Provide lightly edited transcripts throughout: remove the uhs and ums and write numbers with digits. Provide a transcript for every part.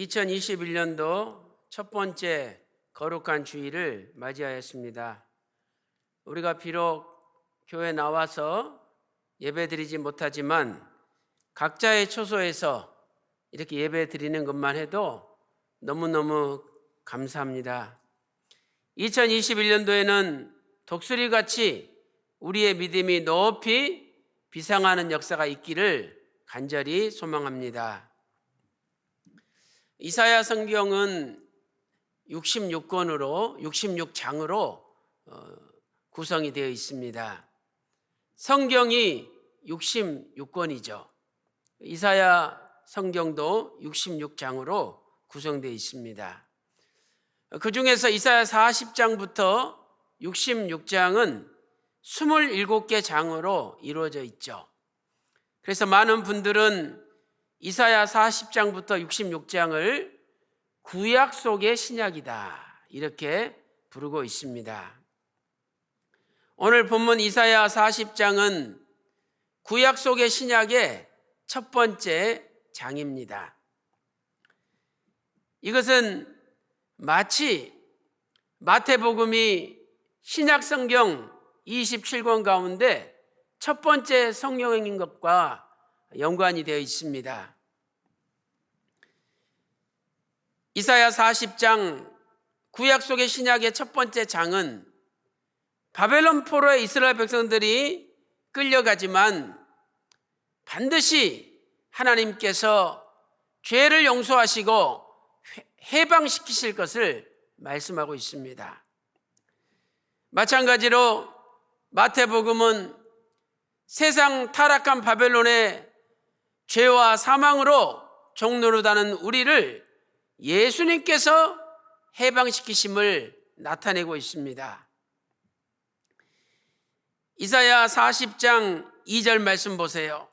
2021년도 첫 번째 거룩한 주일을 맞이하였습니다. 우리가 비록 교회 나와서 예배드리지 못하지만 각자의 처소에서 이렇게 예배 드리는 것만 해도 너무너무 감사합니다. 2021년도에는 독수리같이 우리의 믿음이 높이 비상하는 역사가 있기를 간절히 소망합니다. 이사야 성경은 66장으로 구성이 되어 있습니다. 성경이 66권이죠. 이사야 성경도 66장으로 구성되어 있습니다. 그 중에서 이사야 40장부터 66장은 27개 장으로 이루어져 있죠. 그래서 많은 분들은 이사야 40장부터 66장을 구약 속의 신약이다 이렇게 부르고 있습니다. 오늘 본문 이사야 40장은 구약 속의 신약의 첫 번째 장입니다. 이것은 마치 마태복음이 신약 성경 27권 가운데 첫 번째 성경인 것과 연관이 되어 있습니다. 이사야 40장 구약 속의 신약의 첫 번째 장은 바벨론 포로에 이스라엘 백성들이 끌려가지만 반드시 하나님께서 죄를 용서하시고 해방시키실 것을 말씀하고 있습니다. 마찬가지로 마태복음은 세상 타락한 바벨론의 죄와 사망으로 종노릇하는 우리를 예수님께서 해방시키심을 나타내고 있습니다. 이사야 40장 2절 말씀 보세요.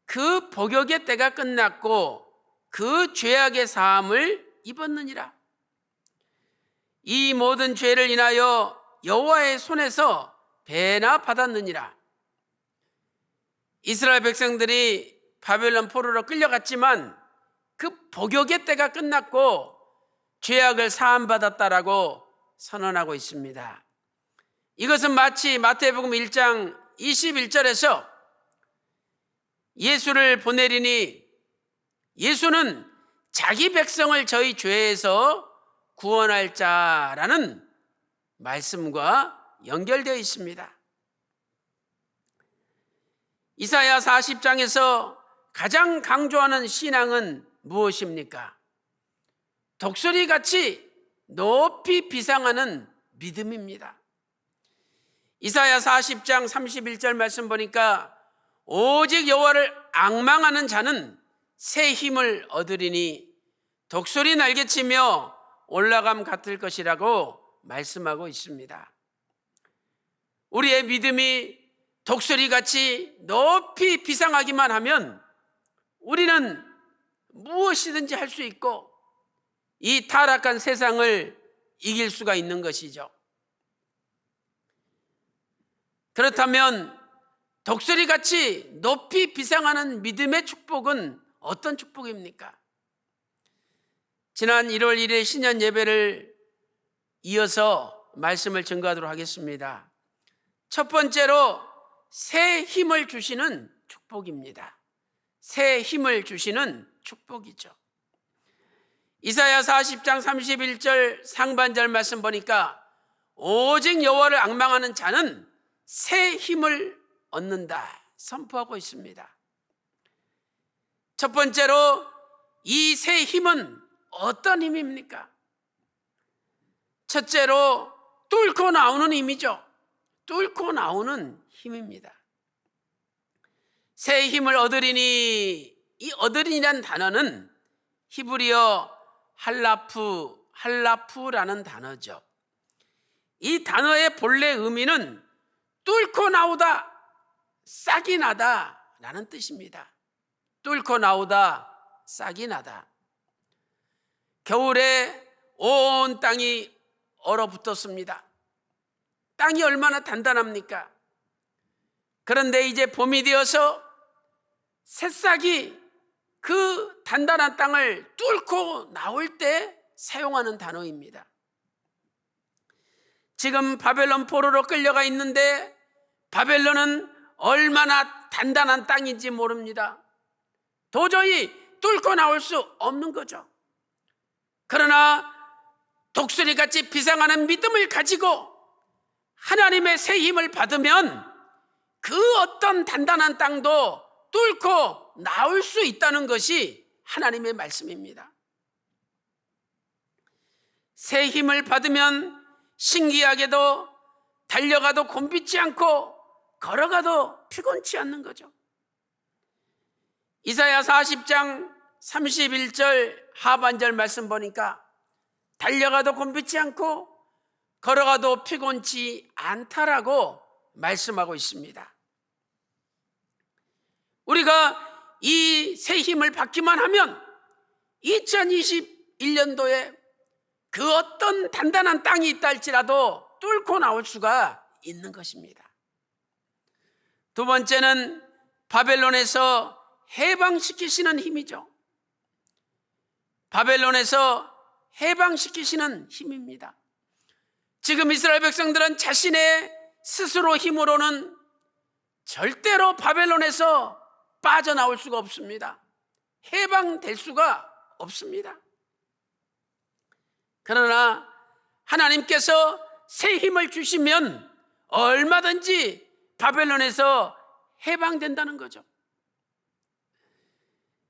그 복역의 때가 끝났고 그 죄악의 사함을 입었느니라. 이 모든 죄를 인하여 여호와의 손에서 배나 받았느니라. 이스라엘 백성들이 바벨론 포로로 끌려갔지만 그 복역의 때가 끝났고 죄악을 사함받았다라고 선언하고 있습니다. 이것은 마치 마태복음 1장 21절에서 예수를 보내리니 예수는 자기 백성을 저희 죄에서 구원할 자라는 말씀과 연결되어 있습니다. 이사야 40장에서 가장 강조하는 신앙은 무엇입니까? 독수리같이 높이 비상하는 믿음입니다. 이사야 40장 31절 말씀 보니까 오직 여호와를 앙망하는 자는 새 힘을 얻으리니 독수리 날개치며 올라감 같을 것이라고 말씀하고 있습니다. 우리의 믿음이 독수리같이 높이 비상하기만 하면 우리는 무엇이든지 할 수 있고 이 타락한 세상을 이길 수가 있는 것이죠. 그렇다면 독수리같이 높이 비상하는 믿음의 축복은 어떤 축복입니까? 지난 1월 1일 신년 예배를 이어서 말씀을 증거하도록 하겠습니다. 첫 번째로 새 힘을 주시는 축복입니다. 새 힘을 주시는 축복이죠. 이사야 40장 31절 상반절 말씀 보니까 오직 여호와를 앙망하는 자는 새 힘을 얻는다 선포하고 있습니다. 첫 번째로 이 새 힘은 어떤 힘입니까? 첫째로 뚫고 나오는 힘이죠. 뚫고 나오는 힘입니다. 새 힘을 얻으리니, 이 얻으리니란 단어는 히브리어 할라프라는 단어죠. 이 단어의 본래 의미는 뚫고 나오다, 싹이 나다 라는 뜻입니다. 뚫고 나오다, 싹이 나다. 겨울에 온 땅이 얼어붙었습니다. 땅이 얼마나 단단합니까? 그런데 이제 봄이 되어서 새싹이 그 단단한 땅을 뚫고 나올 때 사용하는 단어입니다. 지금 바벨론 포로로 끌려가 있는데 바벨론은 얼마나 단단한 땅인지 모릅니다. 도저히 뚫고 나올 수 없는 거죠. 그러나 독수리같이 비상하는 믿음을 가지고 하나님의 새 힘을 받으면 그 어떤 단단한 땅도 뚫고 나올 수 있다는 것이 하나님의 말씀입니다. 새 힘을 받으면 신기하게도 달려가도 곤비지 않고 걸어가도 피곤치 않는 거죠. 이사야 40장 31절 하반절 말씀 보니까 달려가도 곤비지 않고 걸어가도 피곤치 않다라고 말씀하고 있습니다. 우리가 이 새 힘을 받기만 하면 2021년도에 그 어떤 단단한 땅이 있다 할지라도 뚫고 나올 수가 있는 것입니다. 두 번째는 바벨론에서 해방시키시는 힘이죠. 바벨론에서 해방시키시는 힘입니다. 지금 이스라엘 백성들은 자신의 스스로 힘으로는 절대로 바벨론에서 빠져나올 수가 없습니다. 해방될 수가 없습니다. 그러나 하나님께서 새 힘을 주시면 얼마든지 바벨론에서 해방된다는 거죠.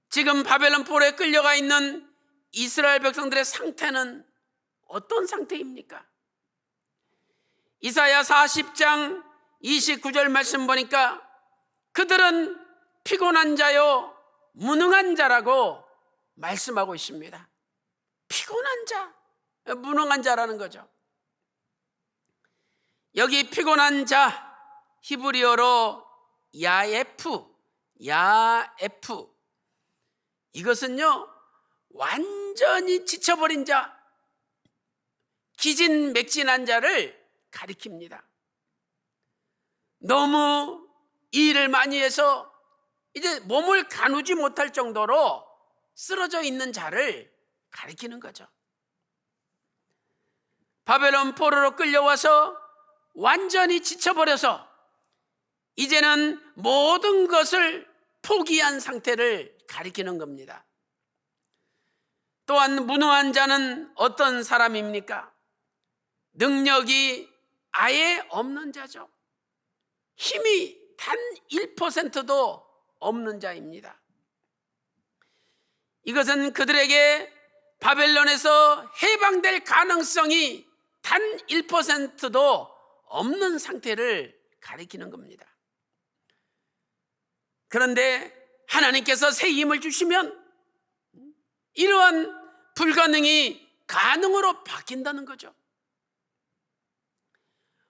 지금 바벨론 포로에 끌려가 있는 이스라엘 백성들의 상태는 어떤 상태입니까? 이사야 40장 29절 말씀 보니까 그들은 피곤한 자요 무능한 자라고 말씀하고 있습니다. 피곤한 자, 무능한 자라는 거죠. 여기 피곤한 자, 히브리어로 야에프, 이것은요 완전히 지쳐버린 자, 기진맥진한 자를 가리킵니다. 너무 일을 많이 해서 이제 몸을 가누지 못할 정도로 쓰러져 있는 자를 가리키는 거죠. 바벨론 포로로 끌려와서 완전히 지쳐버려서 이제는 모든 것을 포기한 상태를 가리키는 겁니다. 또한 무능한 자는 어떤 사람입니까? 능력이 아예 없는 자죠. 힘이 단 1%도 없는 자입니다. 이것은 그들에게 바벨론에서 해방될 가능성이 단 1%도 없는 상태를 가리키는 겁니다. 그런데 하나님께서 새 힘을 주시면 이러한 불가능이 가능으로 바뀐다는 거죠.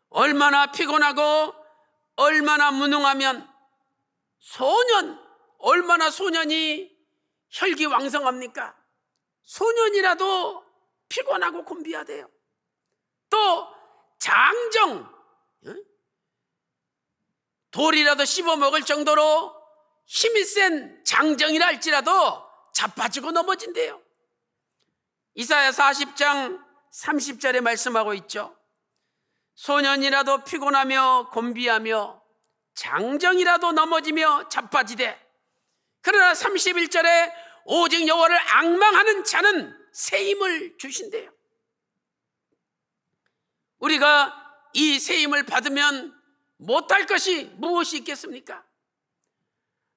얼마나 피곤하고 얼마나 무능하면 얼마나 소년이 혈기왕성합니까? 소년이라도 피곤하고 곤비하대요. 또 장정, 돌이라도 씹어먹을 정도로 힘이 센 장정이라 할지라도 자빠지고 넘어진대요. 이사야 40장 30절에 말씀하고 있죠. 소년이라도 피곤하며 곤비하며 장정이라도 넘어지며 자빠지되 그러나 31절에 오직 여호와를 앙망하는 자는 새 힘을 주신대요. 우리가 이 새 힘을 받으면 못할 것이 무엇이 있겠습니까?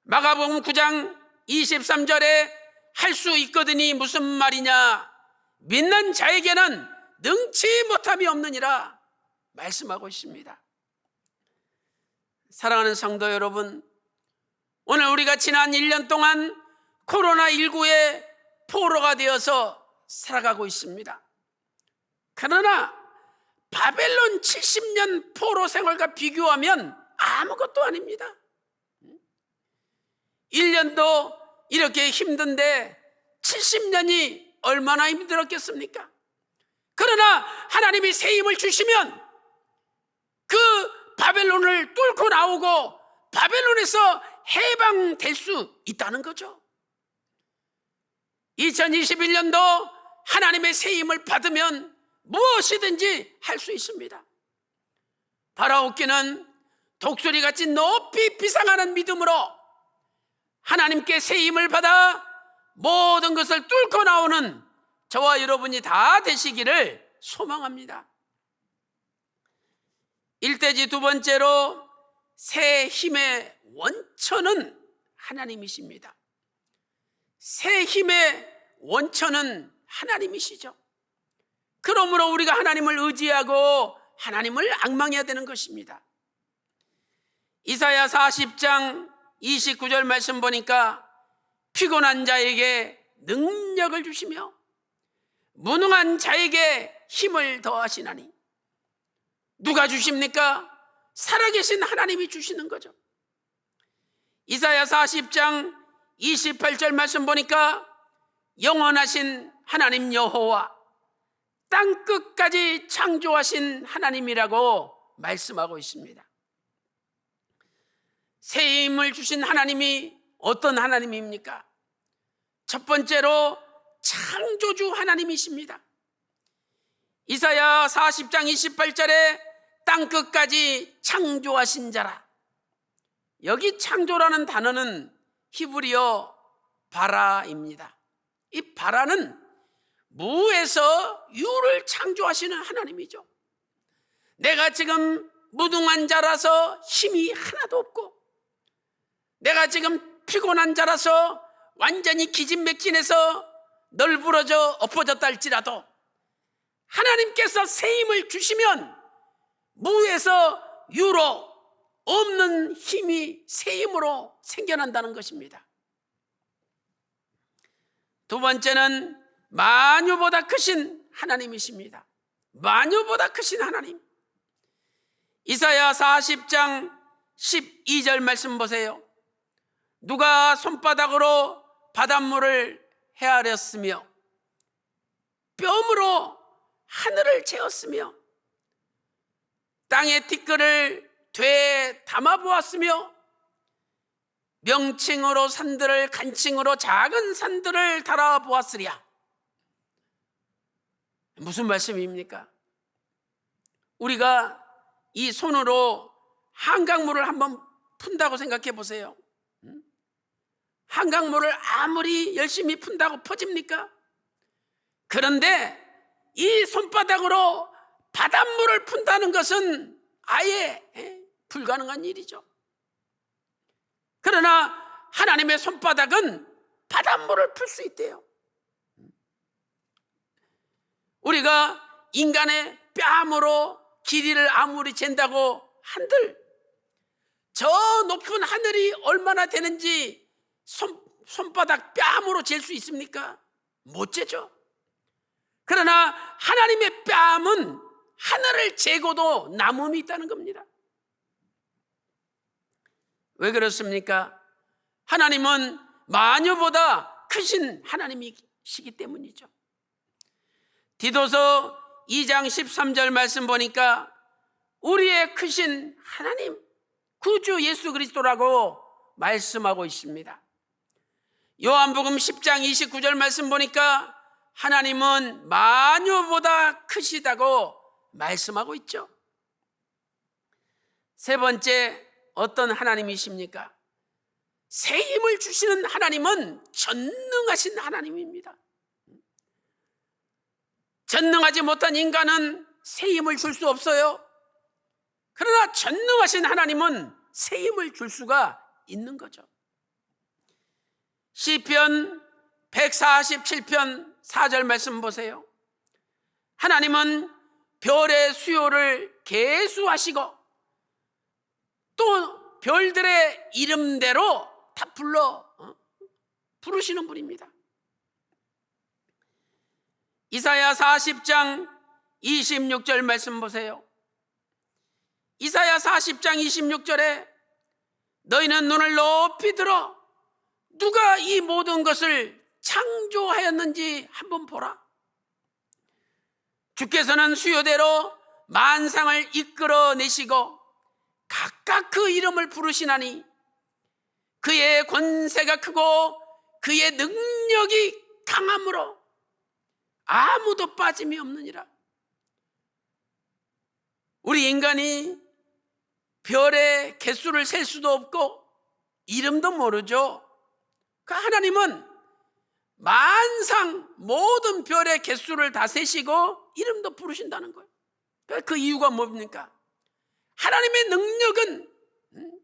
마가복음 9장 23절에 할 수 있거든이 무슨 말이냐? 믿는 자에게는 능치 못함이 없느니라 말씀하고 있습니다. 사랑하는 성도 여러분, 오늘 우리가 지난 1년 동안 코로나19의 포로가 되어서 살아가고 있습니다. 그러나 바벨론 70년 포로 생활과 비교하면 아무것도 아닙니다. 1년도 이렇게 힘든데 70년이 얼마나 힘들었겠습니까? 그러나 하나님이 새 힘을 주시면 그 바벨론을 뚫고 나오고 바벨론에서 해방될 수 있다는 거죠. 2021년도 하나님의 새 힘을 받으면 무엇이든지 할 수 있습니다. 바라옵기는 독수리같이 높이 비상하는 믿음으로 하나님께 새 힘을 받아 모든 것을 뚫고 나오는 저와 여러분이 다 되시기를 소망합니다. 일대지 두 번째로 새 힘의 원천은 하나님이십니다. 새 힘의 원천은 하나님이시죠. 그러므로 우리가 하나님을 의지하고 하나님을 앙망해야 되는 것입니다. 이사야 40장 29절 말씀 보니까 피곤한 자에게 능력을 주시며 무능한 자에게 힘을 더하시나니, 누가 주십니까? 살아계신 하나님이 주시는 거죠. 이사야 40장 28절 말씀 보니까 영원하신 하나님 여호와, 땅끝까지 창조하신 하나님이라고 말씀하고 있습니다. 새 힘을 주신 하나님이 어떤 하나님입니까? 첫 번째로 창조주 하나님이십니다. 이사야 40장 28절에 땅끝까지 창조하신 자라. 여기 창조라는 단어는 히브리어 바라입니다. 이 바라는 무에서 유를 창조하시는 하나님이죠. 내가 지금 무능한 자라서 힘이 하나도 없고, 내가 지금 피곤한 자라서 완전히 기진맥진해서 널브러져 엎어졌다 할지라도 하나님께서 새 힘을 주시면 무에서 유로 없는 힘이 새 힘으로 생겨난다는 것입니다. 두 번째는 만유보다 크신 하나님이십니다. 만유보다 크신 하나님. 이사야 40장 12절 말씀 보세요. 누가 손바닥으로 바닷물을 헤아렸으며 뼘으로 하늘을 재었으며 땅의 티끌을 되에 담아보았으며 명칭으로 산들을 간칭으로 작은 산들을 달아보았으랴. 무슨 말씀입니까? 우리가 이 손으로 한강물을 한번 푼다고 생각해 보세요. 한강물을 아무리 열심히 푼다고 퍼집니까? 그런데 이 손바닥으로 바닷물을 푼다는 것은 아예 불가능한 일이죠. 그러나 하나님의 손바닥은 바닷물을 풀 수 있대요. 우리가 인간의 뺨으로 길이를 아무리 잰다고 한들 저 높은 하늘이 얼마나 되는지 손바닥 뺨으로 잴 수 있습니까? 못 재죠. 그러나 하나님의 뺨은 하늘을 재고도 남음이 있다는 겁니다. 왜 그렇습니까? 하나님은 만유보다 크신 하나님이시기 때문이죠. 디도서 2장 13절 말씀 보니까 우리의 크신 하나님, 구주 예수 그리스도라고 말씀하고 있습니다. 요한복음 10장 29절 말씀 보니까 하나님은 만유보다 크시다고 말씀하고 있죠. 세 번째, 어떤 하나님이십니까? 새 힘을 주시는 하나님은 전능하신 하나님입니다. 전능하지 못한 인간은 새 힘을 줄 수 없어요. 그러나 전능하신 하나님은 새 힘을 줄 수가 있는 거죠. 시편 147편 4절 말씀 보세요. 하나님은 별의 수요를 계수하시고 또 별들의 이름대로 다 부르시는 분입니다. 이사야 40장 26절 말씀 보세요. 이사야 40장 26절에 너희는 눈을 높이 들어 누가 이 모든 것을 창조하였는지 한번 보라. 주께서는 수요대로 만상을 이끌어내시고 각각 그 이름을 부르시나니 그의 권세가 크고 그의 능력이 강함으로 아무도 빠짐이 없느니라. 우리 인간이 별의 개수를 셀 수도 없고 이름도 모르죠. 그 하나님은 만상 모든 별의 개수를 다 세시고 이름도 부르신다는 거예요. 그 이유가 뭡니까? 하나님의 능력은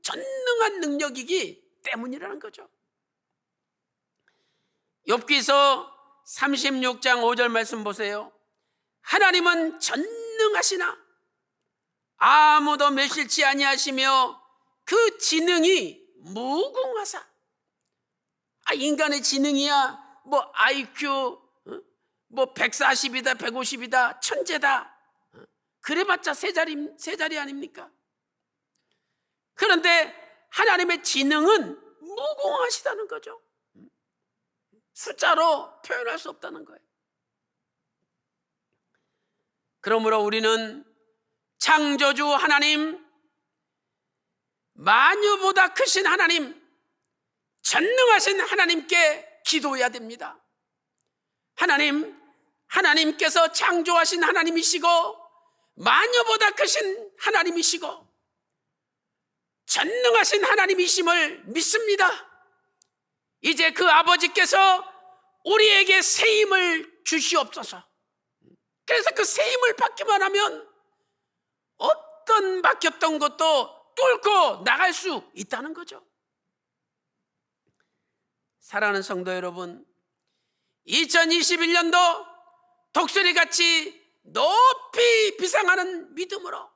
전능한 능력이기 때문이라는 거죠. 욥기서 36장 5절 말씀 보세요. 하나님은 전능하시나 아무도 멸실치 아니하시며 그 지능이 무궁하사. 인간의 지능이야 뭐 IQ 뭐 140이다 150이다 천재다, 그래봤자 세 자리 아닙니까? 그런데 하나님의 지능은 무궁하시다는 거죠. 숫자로 표현할 수 없다는 거예요. 그러므로 우리는 창조주 하나님, 만유보다 크신 하나님, 전능하신 하나님께 기도해야 됩니다. 하나님께서 창조하신 하나님이시고 만유보다 크신 하나님이시고 전능하신 하나님이심을 믿습니다. 이제 그 아버지께서 우리에게 새 힘을 주시옵소서. 그래서 그 새 힘을 받기만 하면 어떤 막혔던 것도 뚫고 나갈 수 있다는 거죠. 사랑하는 성도 여러분, 2021년도 독수리같이 높이 비상하는 믿음으로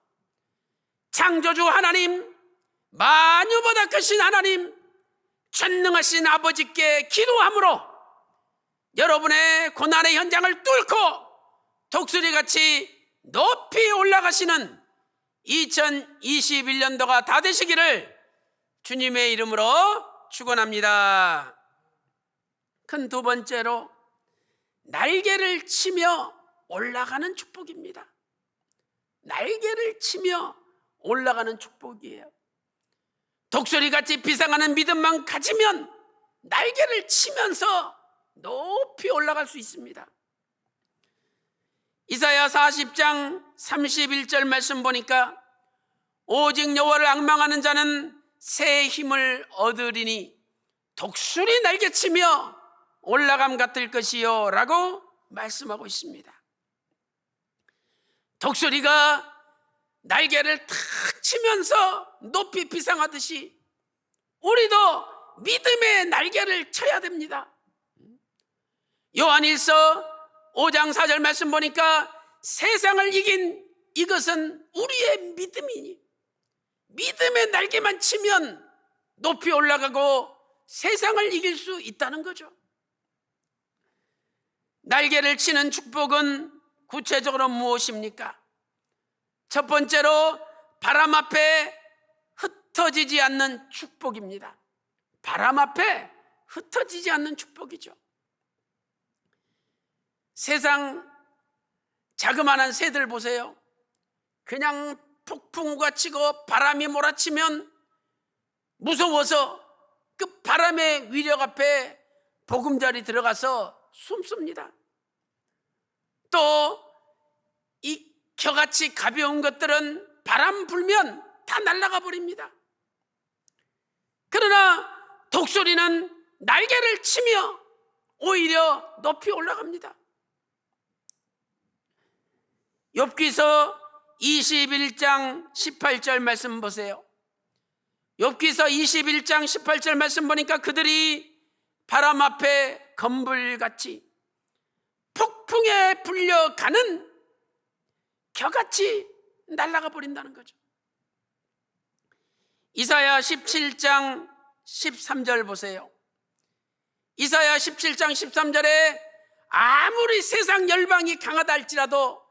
창조주 하나님, 만유보다 크신 하나님, 전능하신 아버지께 기도함으로 여러분의 고난의 현장을 뚫고 독수리같이 높이 올라가시는 2021년도가 다 되시기를 주님의 이름으로 축원합니다. 큰 두 번째로 날개를 치며 올라가는 축복입니다. 날개를 치며 올라가는 축복이에요. 독수리같이 비상하는 믿음만 가지면 날개를 치면서 높이 올라갈 수 있습니다. 이사야 40장 31절 말씀 보니까 오직 여호와를 앙망하는 자는 새 힘을 얻으리니 독수리 날개치며 올라감 같을 것이요 라고 말씀하고 있습니다. 독수리가 날개를 탁 치면서 높이 비상하듯이 우리도 믿음의 날개를 쳐야 됩니다. 요한일서 5장 4절 말씀 보니까 세상을 이긴 이것은 우리의 믿음이니 믿음의 날개만 치면 높이 올라가고 세상을 이길 수 있다는 거죠. 날개를 치는 축복은 구체적으로 무엇입니까? 첫 번째로 바람 앞에 흩어지지 않는 축복입니다. 바람 앞에 흩어지지 않는 축복이죠. 세상 자그마한 새들 보세요. 그냥 폭풍우가 치고 바람이 몰아치면 무서워서 그 바람의 위력 앞에 보금자리 들어가서 숨습니다. 또 이 겨같이 가벼운 것들은 바람 불면 다 날아가 버립니다. 그러나 독수리는 날개를 치며 오히려 높이 올라갑니다. 욥기서 21장 18절 말씀 보세요. 욥기서 21장 18절 말씀 보니까 그들이 바람 앞에 검불같이 폭풍에 불려가는 겨같이 날아가 버린다는 거죠. 이사야 17장 13절 보세요. 이사야 17장 13절에 아무리 세상 열방이 강하다 할지라도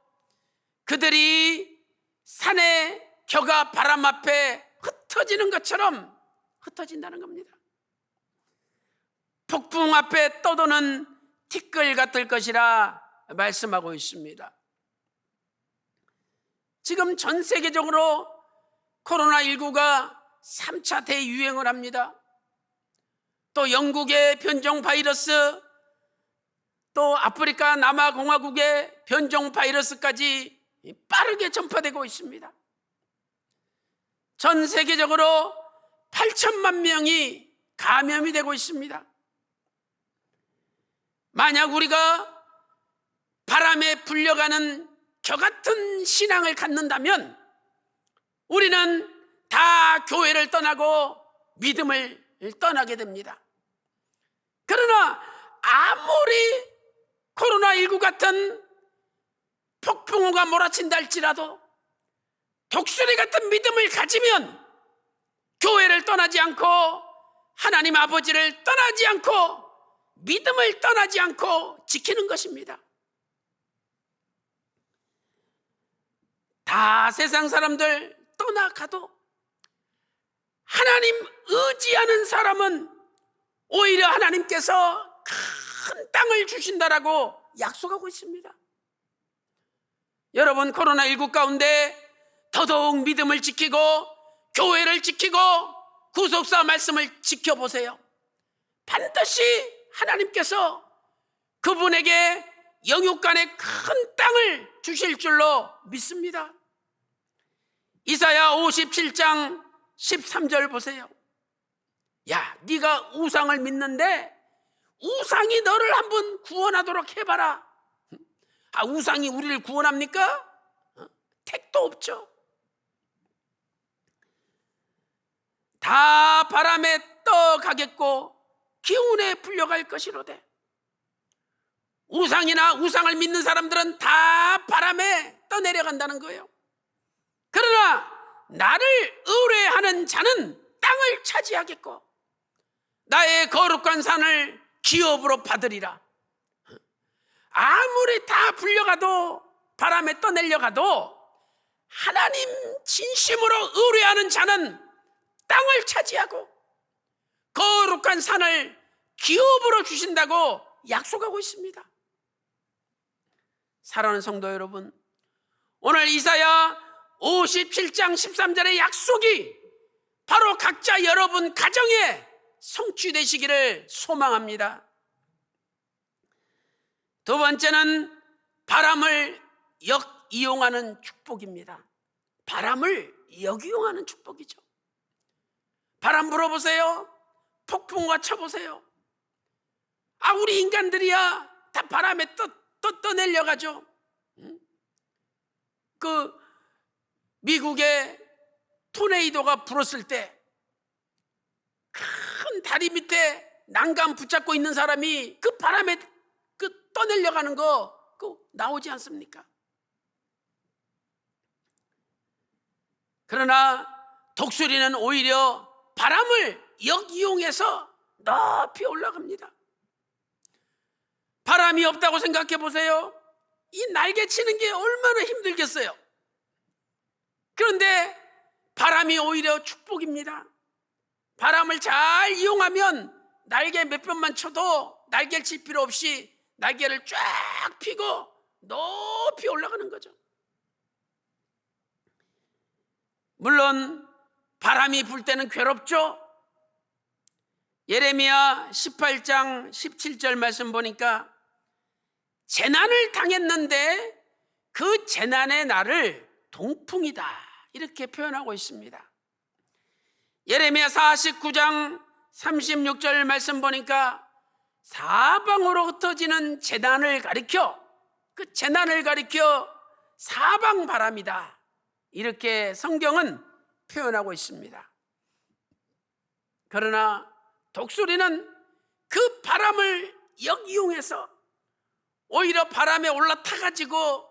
그들이 산의 겨가 바람 앞에 흩어지는 것처럼 흩어진다는 겁니다. 폭풍 앞에 떠도는 티끌 같을 것이라 말씀하고 있습니다. 지금 전 세계적으로 코로나19가 3차 대유행을 합니다. 또 영국의 변종 바이러스 또 아프리카 남아공화국의 변종 바이러스까지 빠르게 전파되고 있습니다. 전 세계적으로 8천만 명이 감염이 되고 있습니다. 만약 우리가 바람에 불려가는 겨같은 신앙을 갖는다면 우리는 다 교회를 떠나고 믿음을 떠나게 됩니다. 그러나 아무리 코로나19 같은 폭풍우가 몰아친다 할지라도 독수리 같은 믿음을 가지면 교회를 떠나지 않고 하나님 아버지를 떠나지 않고 믿음을 떠나지 않고 지키는 것입니다. 다 세상 사람들 떠나가도 하나님 의지하는 사람은 오히려 하나님께서 큰 땅을 주신다라고 약속하고 있습니다. 여러분, 코로나19 가운데 더더욱 믿음을 지키고 교회를 지키고 구속사 말씀을 지켜보세요. 반드시 하나님께서 그분에게 영육간의 큰 땅을 주실 줄로 믿습니다. 이사야 57장 13절 보세요. 야, 네가 우상을 믿는데 우상이 너를 한번 구원하도록 해봐라. 아, 우상이 우리를 구원합니까? 택도 없죠. 다 바람에 떠가겠고 기운에 불려갈 것이로되. 우상이나 우상을 믿는 사람들은 다 바람에 떠내려간다는 거예요. 그러나 나를 의뢰하는 자는 땅을 차지하겠고 나의 거룩한 산을 기업으로 받으리라. 아무리 다 불려가도 바람에 떠내려가도 하나님 진심으로 의뢰하는 자는 땅을 차지하고 거룩한 산을 기업으로 주신다고 약속하고 있습니다. 사랑하는 성도 여러분, 오늘 이사야 57장 13절의 약속이 바로 각자 여러분 가정에 성취되시기를 소망합니다. 두 번째는 바람을 역이용하는 축복입니다. 바람을 역이용하는 축복이죠. 바람 불어보세요. 폭풍과 쳐보세요. 아, 우리 인간들이야 다 바람에 떠내려가죠. 그 미국의 토네이도가 불었을 때 큰 다리 밑에 난간 붙잡고 있는 사람이 그 바람에 그 떠내려가는 거 그 나오지 않습니까? 그러나 독수리는 오히려 바람을 역이용해서 높이 올라갑니다. 바람이 없다고 생각해 보세요. 이 날개 치는 게 얼마나 힘들겠어요. 그런데 바람이 오히려 축복입니다. 바람을 잘 이용하면 날개 몇 번만 쳐도 날개를 칠 필요 없이 날개를 쫙 펴고 높이 올라가는 거죠. 물론 바람이 불 때는 괴롭죠. 예레미야 18장 17절 말씀 보니까 재난을 당했는데 그 재난의 날을 동풍이다 이렇게 표현하고 있습니다. 예레미야 49장 36절 말씀 보니까 사방으로 흩어지는 재난을 가리켜 그 재난을 가리켜 사방 바람이다 이렇게 성경은 표현하고 있습니다. 그러나 독수리는 그 바람을 역이용해서 오히려 바람에 올라타가지고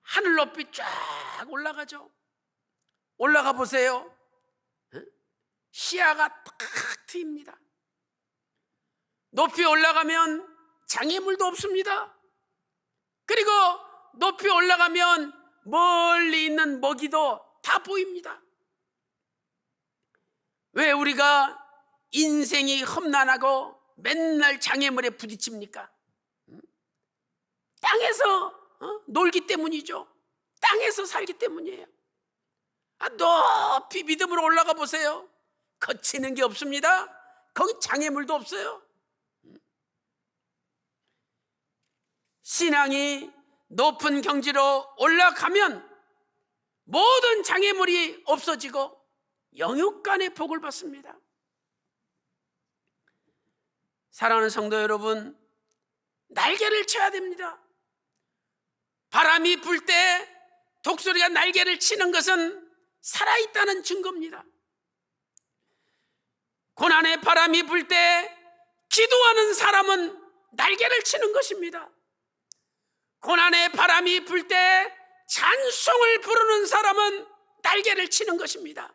하늘 높이 쫙 올라가죠. 올라가 보세요. 시야가 탁 트입니다. 높이 올라가면 장애물도 없습니다. 그리고 높이 올라가면 멀리 있는 먹이도 다 보입니다. 왜 우리가 인생이 험난하고 맨날 장애물에 부딪힙니까? 땅에서 놀기 때문이죠. 땅에서 살기 때문이에요. 높이 믿음으로 올라가 보세요. 거치는 게 없습니다. 거기 장애물도 없어요. 신앙이 높은 경지로 올라가면 모든 장애물이 없어지고 영육간의 복을 받습니다. 사랑하는 성도 여러분, 날개를 쳐야 됩니다. 바람이 불 때 독수리가 날개를 치는 것은 살아있다는 증거입니다. 고난의 바람이 불 때 기도하는 사람은 날개를 치는 것입니다. 고난의 바람이 불 때 찬송을 부르는 사람은 날개를 치는 것입니다.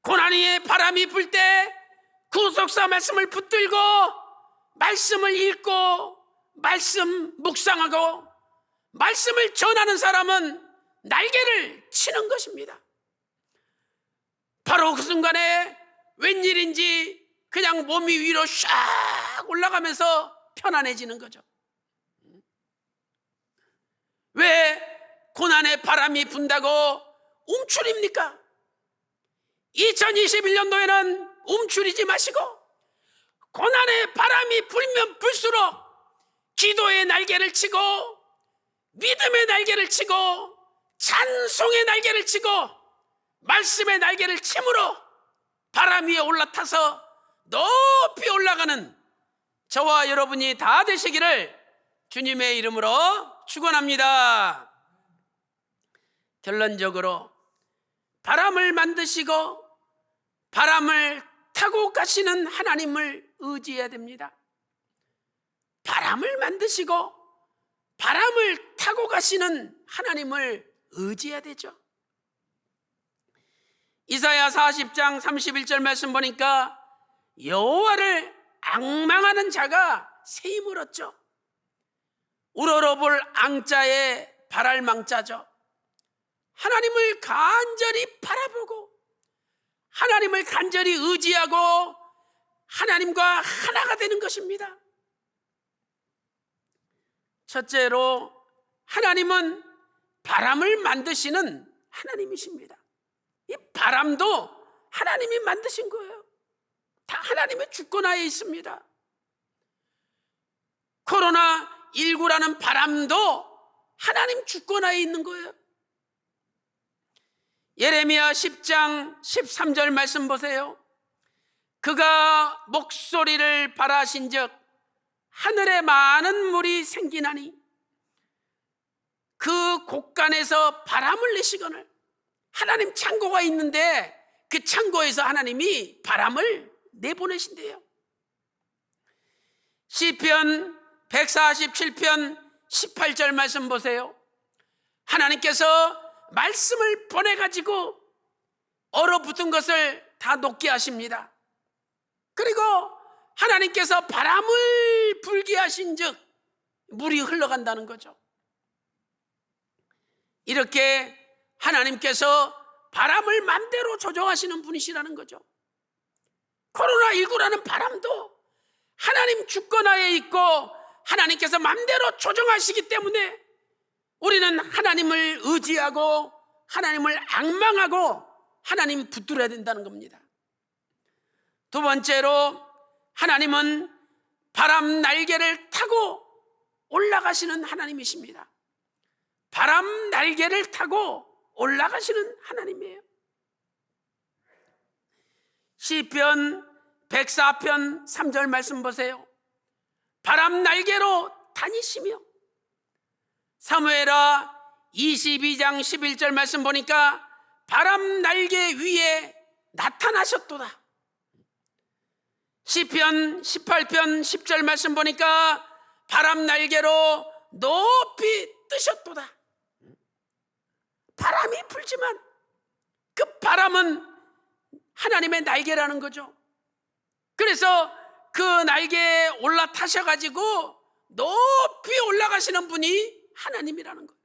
고난의 바람이 불 때 구속사 말씀을 붙들고 말씀을 읽고 말씀 묵상하고 말씀을 전하는 사람은 날개를 치는 것입니다. 바로 그 순간에 웬일인지 그냥 몸이 위로 샥 올라가면서 편안해지는 거죠. 왜 고난의 바람이 분다고 움츠립니까? 2021년도에는 움츠리지 마시고 고난의 바람이 불면 불수록 기도의 날개를 치고 믿음의 날개를 치고 찬송의 날개를 치고 말씀의 날개를 침으로 바람 위에 올라타서 높이 올라가는 저와 여러분이 다 되시기를 주님의 이름으로 축원합니다. 결론적으로 바람을 만드시고 바람을 타고 가시는 하나님을 의지해야 됩니다. 바람을 만드시고 바람을 타고 가시는 하나님을 의지해야 되죠. 이사야 40장 31절 말씀 보니까 여호와를 앙망하는 자가 새 힘을 얻죠. 우러러볼 앙자에 바랄 망자죠. 하나님을 간절히 바라보고 하나님을 간절히 의지하고 하나님과 하나가 되는 것입니다. 첫째로 하나님은 바람을 만드시는 하나님이십니다. 이 바람도 하나님이 만드신 거예요. 다 하나님의 주권하에 있습니다. 코로나19라는 바람도 하나님 주권하에 있는 거예요. 예레미야 10장 13절 말씀 보세요. 그가 목소리를 발하신즉 하늘에 많은 물이 생기나니 그 곳간에서 바람을 내시거늘. 하나님 창고가 있는데 그 창고에서 하나님이 바람을 내보내신대요. 시편 147편 18절 말씀 보세요. 하나님께서 말씀을 보내가지고 얼어붙은 것을 다 녹게 하십니다. 그리고 하나님께서 바람을 불게 하신 즉 물이 흘러간다는 거죠. 이렇게 하나님께서 바람을 맘대로 조정하시는 분이시라는 거죠. 코로나19라는 바람도 하나님 주권하에 있고 하나님께서 맘대로 조정하시기 때문에 우리는 하나님을 의지하고 하나님을 앙망하고 하나님 붙들어야 된다는 겁니다. 두 번째로 하나님은 바람 날개를 타고 올라가시는 하나님이십니다. 바람 날개를 타고 올라가시는 하나님이에요. 시편 104편 3절 말씀 보세요. 바람 날개로 다니시며. 사무엘하 22장 11절 말씀 보니까 바람 날개 위에 나타나셨도다. 시편 18편 10절 말씀 보니까 바람 날개로 높이 뜨셨도다. 바람이 불지만 그 바람은 하나님의 날개라는 거죠. 그래서 그 날개에 올라타셔가지고 높이 올라가시는 분이 하나님이라는 거예요.